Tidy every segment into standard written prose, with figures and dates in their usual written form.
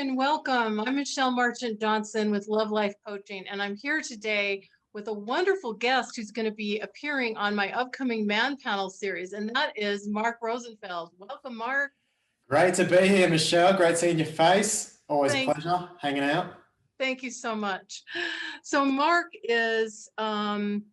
and welcome. I'm Michelle Marchant Johnson with Love Life Coaching, and I'm here today with a wonderful guest who's going to be appearing on my upcoming Man Panel series, and that is Mark Rosenfeld. Welcome, Mark. Great to be here, Michelle. Great seeing your face. Always a Thank, pleasure hanging out. thank you so much. So, Mark is from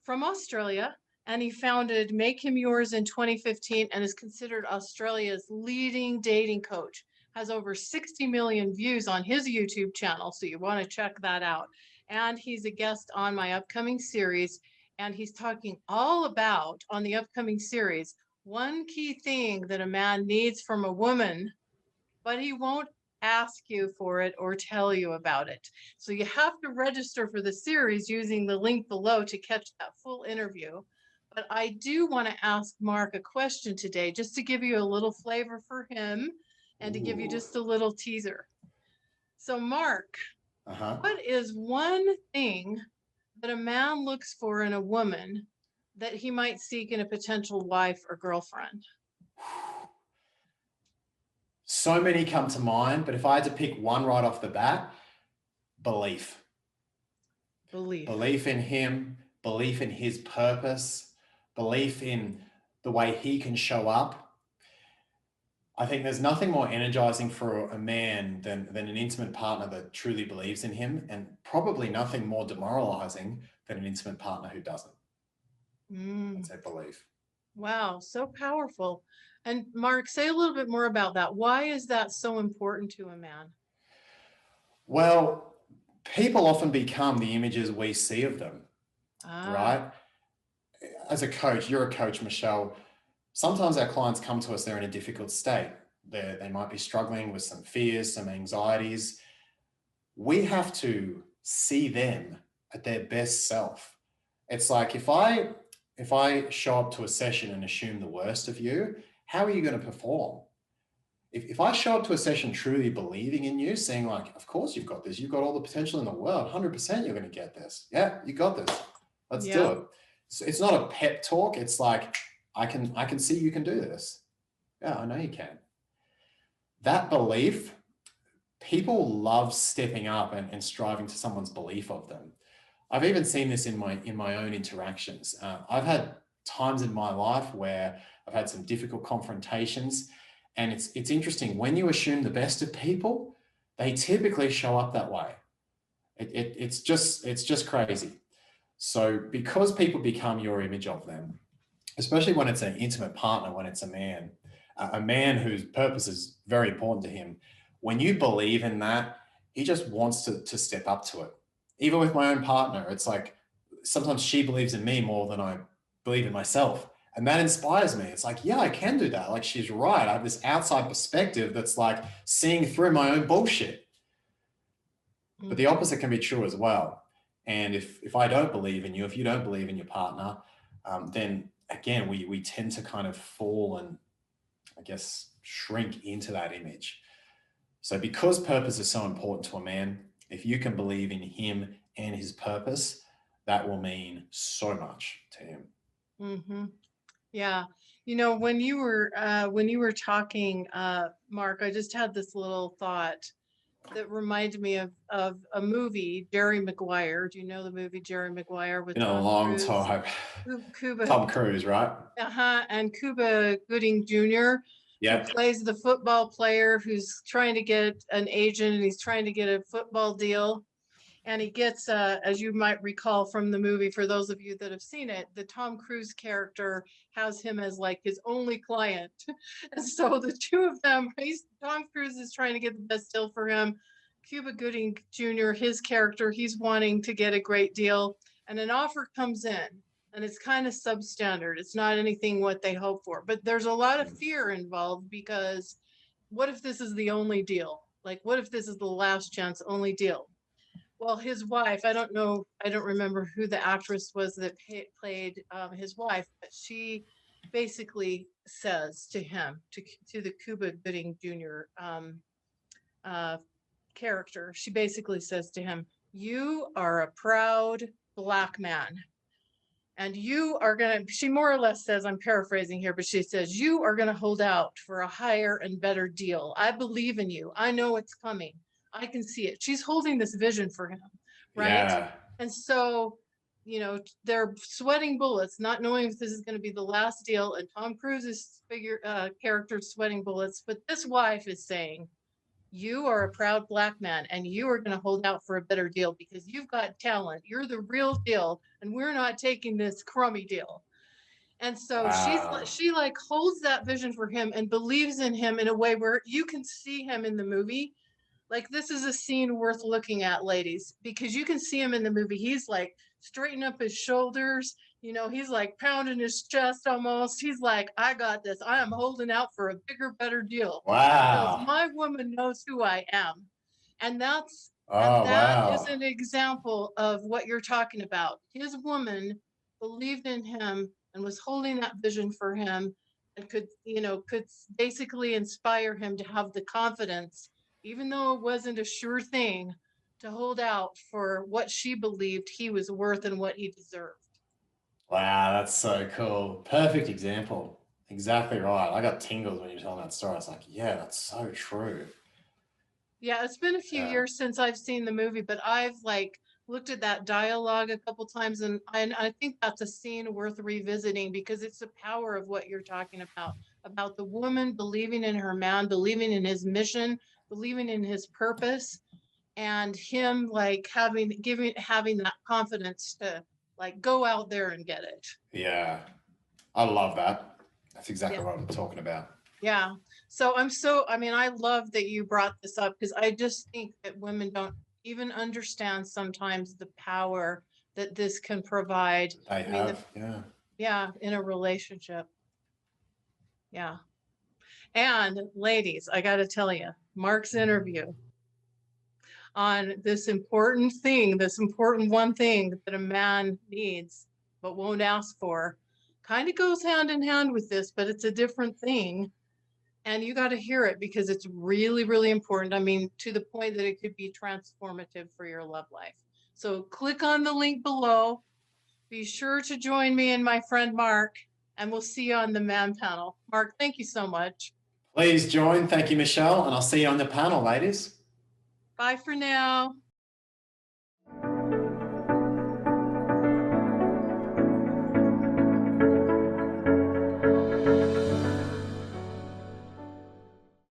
Australia, and he founded Make Him Yours in 2015 and is considered Australia's leading dating coach. Has over 60 million views on his YouTube channel, so you want to check that out. And he's a guest on my upcoming series, and he's talking all about, on the upcoming series, one key thing that a man needs from a woman, but he won't ask you for it or tell you about it. So you have to register for the series using the link below to catch that full interview. But I do want to ask Mark a question today, just to give you a little flavor for him and to give you Ooh. just a little teaser. So, Mark, Uh-huh. what is one thing that a man looks for in a woman that he might seek in a potential wife or girlfriend? So many come to mind, but if I had to pick one right off the bat, belief. Belief. Belief in him, belief in his purpose, belief in the way he can show up. I think there's nothing more energizing for a man than an intimate partner that truly believes in him, and probably nothing more demoralizing than an intimate partner who doesn't. I'd Mm. say belief. Wow, so powerful. And Mark, say a little bit more about that. Why is that so important to a man? Well, people often become the images we see of them, Ah, right? As a coach, you're a coach, Michelle. Sometimes our clients come to us, they're in a difficult state. They might be struggling with some fears, some anxieties. We have to see them at their best self. It's like if I show up to a session and assume the worst of you, how are you going to perform? If I show up to a session truly believing in you, saying like, of course you've got this, you've got all the potential in the world, 100% you're going to get this. Yeah, you got this. Let's do yep. it. So it's not a pep talk. It's like, I can see you can do this. Yeah, I know you can. That belief, people love stepping up and striving to someone's belief of them. I've even seen this in my own interactions. I've had times in my life where I've had some difficult confrontations, and it's interesting when you assume the best of people, they typically show up that way. It's just crazy. So because people become your image of them, especially when it's an intimate partner, when it's a man whose purpose is very important to him, when you believe in that, he just wants to step up to it. Even with my own partner, it's like sometimes she believes in me more than I believe in myself. And that inspires me. It's like, yeah, I can do that. Like, she's right. I have this outside perspective that's like seeing through my own bullshit. But the Mhm. opposite can be true as well. And if I don't believe in you, if you don't believe in your partner, then again, we tend to kind of fall and I guess shrink into that image. So because purpose is so important to a man, if you can believe in him and his purpose, that will mean so much to him. Mm-hmm. Yeah. You know, when you were talking, Mark, I just had this little thought that reminded me of a movie, Jerry Maguire. Do you know the movie Jerry Maguire with In a Tom long Cruise, time. Cuba, Tom Cruise, right? and Cuba Gooding Jr., who Yeah. plays the football player who's trying to get an agent and he's trying to get a football deal. And he gets, as you might recall from the movie, for those of you that have seen it, the Tom Cruise character has him as like his only client. And so the two of them, Tom Cruise is trying to get the best deal for him. Cuba Gooding Jr., his character, he's wanting to get a great deal. And an offer comes in, and it's kind of substandard. It's not anything what they hope for. But there's a lot of fear involved because what if this is the only deal? Like, what if this is the last chance only deal? Well, his wife, I don't know, I don't remember who the actress was that played his wife, but she basically says to him, to the Cuba Gooding Jr. Uh, character, she basically says to him, "You are a proud black man, And you are going to, she more or less says, I'm paraphrasing here, but she says, you are going to hold out for a higher and better deal. I believe in you. I know it's coming. I can see it. She's holding this vision for him, right? Yeah. And so, you know, they're sweating bullets, not knowing if this is going to be the last deal. And Tom Cruise's character sweating bullets. But this wife is saying, you are a proud Black man and you are going to hold out for a better deal because you've got talent. You're the real deal. And we're not taking this crummy deal. And so Wow. she like holds that vision for him and believes in him in a way where you can see him in the movie. Like, this is a scene worth looking at, ladies, because you can see him in the movie. He's like straightening up his shoulders. You know, he's like pounding his chest almost. He's like, I got this. I am holding out for a bigger, better deal because Wow. my woman knows who I am. And Oh, that is wow. an example of what you're talking about. His woman believed in him and was holding that vision for him and could basically inspire him to have the confidence, even though it wasn't a sure thing, to hold out for what she believed he was worth and what he deserved. Wow, that's so cool. Perfect example. Exactly right. I got tingles when you were telling that story. I was like, yeah, that's so true. Yeah, it's been a few Yeah. years since I've seen the movie, but I've like looked at that dialogue a couple times, and I think that's a scene worth revisiting because it's the power of what you're talking about the woman believing in her man, believing in his mission, believing in his purpose, and him like having that confidence to like go out there and get it. Yeah. I love that. That's Yeah. exactly what I'm talking about. Yeah. So I mean, I love that you brought this up because I just think that women don't even understand sometimes the power that this can provide. They I mean, have, yeah. yeah, in a relationship. Yeah. And ladies, I got to tell you, Mark's interview on this important thing, this important one thing that a man needs but won't ask for, kind of goes hand in hand with this, but it's a different thing. And you got to hear it because it's really, really important. I mean, to the point that it could be transformative for your love life. So click on the link below. Be sure to join me and my friend Mark, and we'll see you on the man panel. Mark, thank you so much. Please join. Thank you, Michelle. And I'll see you on the panel, ladies. Bye for now.